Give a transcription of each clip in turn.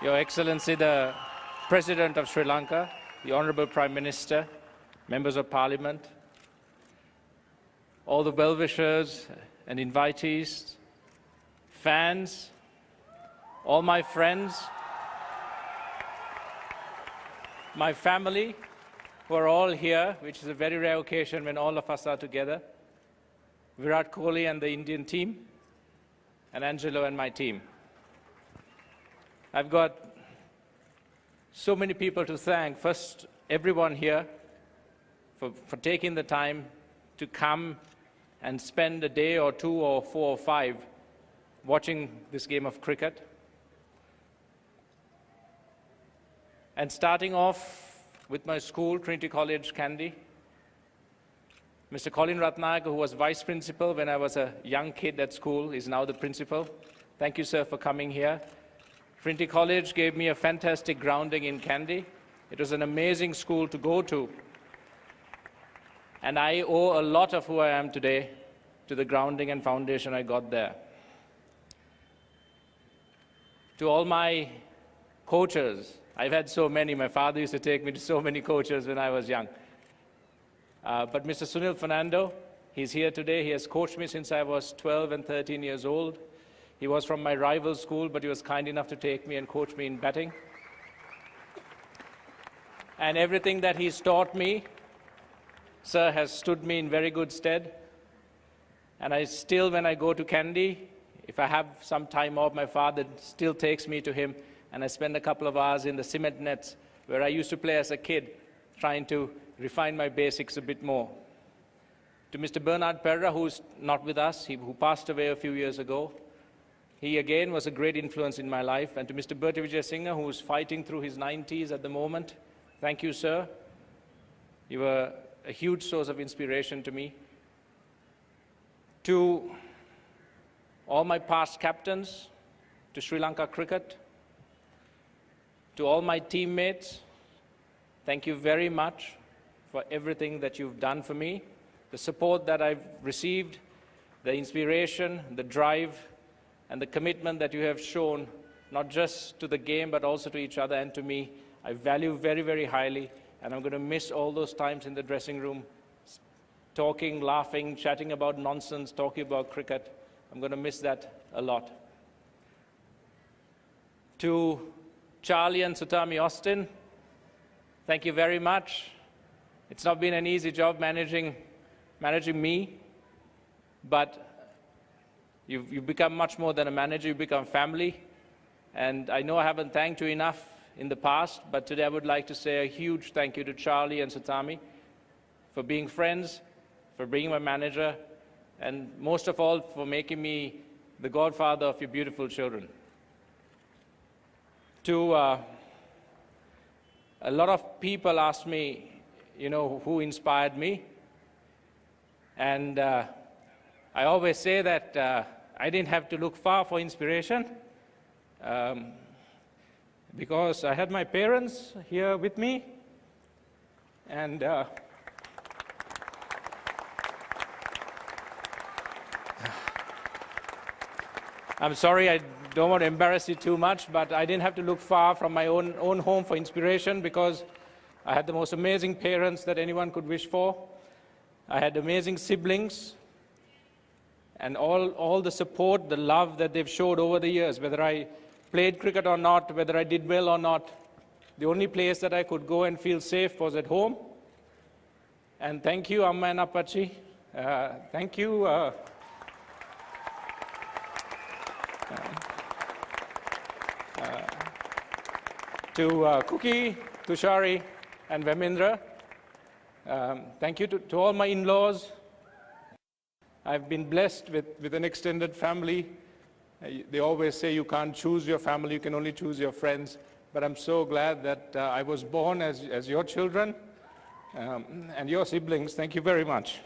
Your Excellency, the President of Sri Lanka, the Honorable Prime Minister, members of Parliament, all the well-wishers and invitees, fans, all my friends, my family, who are all here, which is a very rare occasion when all of us are together, Virat Kohli and the Indian team, and Angelo and my team. I've got so many people to thank. First, everyone here for taking the time to come and spend a day or two or four or five watching this game of cricket. And starting off with my school, Trinity College, Kandy, Mr. Colin Ratnayake, who was vice principal when I was a young kid at school, is now the principal. Thank you, sir, for coming here. Trinity College gave me a fantastic grounding in Kandy. It was an amazing school to go to. And I owe a lot of who I am today to the grounding and foundation I got there. To all my coaches, I've had so many. My father used to take me to so many coaches when I was young. But Mr. Sunil Fernando, he's here today. He has coached me since I was 12 and 13 years old. He was from my rival school, but he was kind enough to take me and coach me in batting. And everything that he's taught me, sir, has stood me in very good stead. And I still, when I go to Kandy, if I have some time off, my father still takes me to him, and I spend a couple of hours in the cement nets where I used to play as a kid, trying to refine my basics a bit more. To Mr. Bernard Perra, who's not with us, who passed away a few years ago, he again was a great influence in my life. And to Mr. Bertie Vijay who's fighting through his 90s at the moment, thank you, sir. You were a huge source of inspiration to me. To all my past captains, to Sri Lanka cricket, to all my teammates, thank you very much for everything that you've done for me, the support that I've received, the inspiration, the drive, and the commitment that you have shown, not just to the game, but also to each other and to me. I value very, very highly, and I'm going to miss all those times in the dressing room, talking, laughing, chatting about nonsense, talking about cricket. I'm going to miss that a lot. To Charlie and Sutami Austin, thank you very much. It's not been an easy job managing me, but you've become much more than a manager. You've become family. And I know I haven't thanked you enough in the past, but today I would like to say a huge thank you to Charlie and Sutami for being friends, for being my manager, and most of all, for making me the godfather of your beautiful children. To a lot of people ask me, who inspired me? And I always say that I didn't have to look far for inspiration because I had my parents here with me, and I'm sorry, I don't want to embarrass you too much, but I didn't have to look far from my own home for inspiration because I had the most amazing parents that anyone could wish for. I had amazing siblings, and all the support, the love that they've showed over the years, whether I played cricket or not, whether I did well or not, the only place that I could go and feel safe was at home. And thank you, Amma and Appachi. Thank you. To Cookie, Tushari, and Vemindra. Thank you to all my in-laws. I've been blessed with an extended family. They always say you can't choose your family, you can only choose your friends. But I'm so glad that I was born as your children and your siblings. Thank you very much.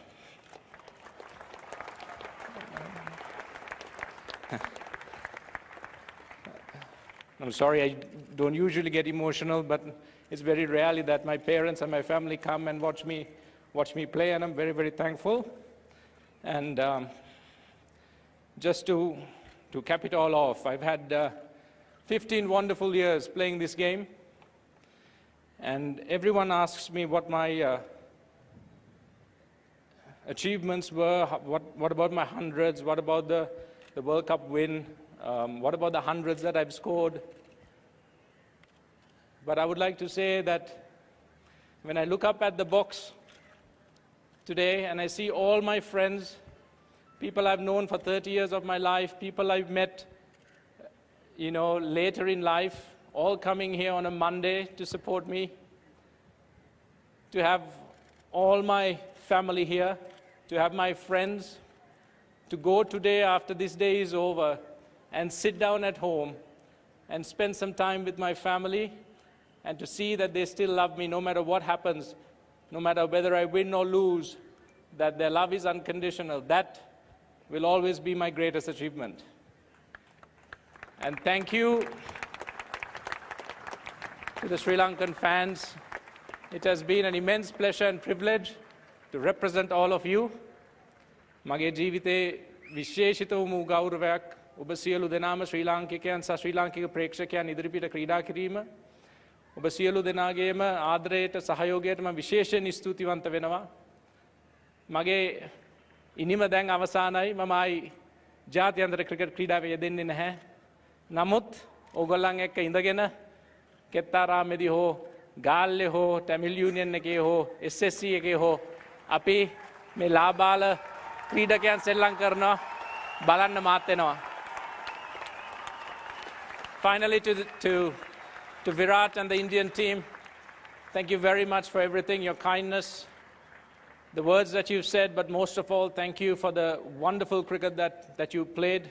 I'm sorry, I don't usually get emotional, but it's very rarely that my parents and my family come and watch me play, and I'm very, very thankful. And just to cap it all off, I've had 15 wonderful years playing this game. And everyone asks me what my achievements were, what about my hundreds, what about the World Cup win, what about the hundreds that I've scored. But I would like to say that when I look up at the box today and I see all my friends, people I've known for 30 years of my life, people I've met, later in life, all coming here on a Monday to support me, to have all my family here, to have my friends, to go today after this day is over and sit down at home and spend some time with my family and to see that they still love me no matter what happens, no matter whether I win or lose, that their love is unconditional. That will always be my greatest achievement. And thank you to the Sri Lankan fans. It has been an immense pleasure and privilege to represent all of you. මගේ ජීවිතේ විශේෂිත වූ ගෞරවයක් ඔබ සියලු දෙනාම ශ්‍රී ලාංකිකයන් සහ ශ්‍රී ලාංකික ප්‍රේක්ෂකයන් ඉදිරිපිට ක්‍රීඩා කිරීම ඔබ සියලු දෙනාගේම ආදරයට සහයෝගයට මම විශේෂයෙන් ස්තුතිවන්ත වෙනවා. මගේ ඉනිම දැන් අවසానයි. මම ආයි ජාත්‍යන්තර ක්‍රිකට් ක්‍රීඩාවේ යෙදෙන්නේ නැහැ. නමුත් ඕගොල්ලන් එක්ක ඉඳගෙන කෙත්තාරාමේදී හෝ ගාල්ලේ හෝ ටැමිල් යුනියන් එකේ හෝ SSC එකේ හෝ අපි මේ ලාබාල ක්‍රීඩකයන් සෙල්ලම් කරනවා බලන්න මාත් වෙනවා. Finally to Virat and the Indian team, thank you very much for everything, your kindness, the words that you've said, but most of all, thank you for the wonderful cricket that you played.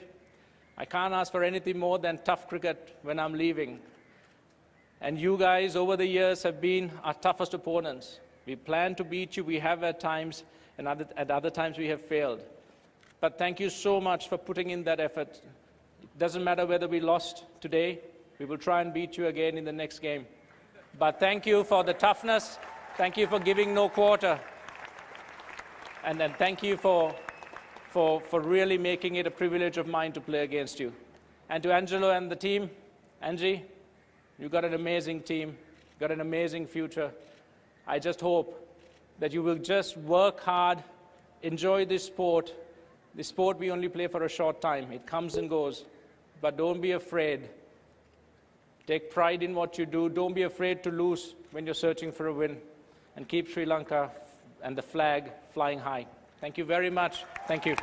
I can't ask for anything more than tough cricket when I'm leaving. And you guys over the years have been our toughest opponents. We plan to beat you, we have at times, and at other times we have failed. But thank you so much for putting in that effort. It doesn't matter whether we lost today, we will try and beat you again in the next game. But thank you for the toughness, thank you for giving no quarter, and then thank you for really making it a privilege of mine to play against you. And to Angelo and the team, Angie, you've got an amazing team, you've got an amazing future. I just hope that you will just work hard, enjoy this sport. This sport we only play for a short time. It comes and goes. But don't be afraid. Take pride in what you do. Don't be afraid to lose when you're searching for a win. And keep Sri Lanka and the flag flying high. Thank you very much. Thank you.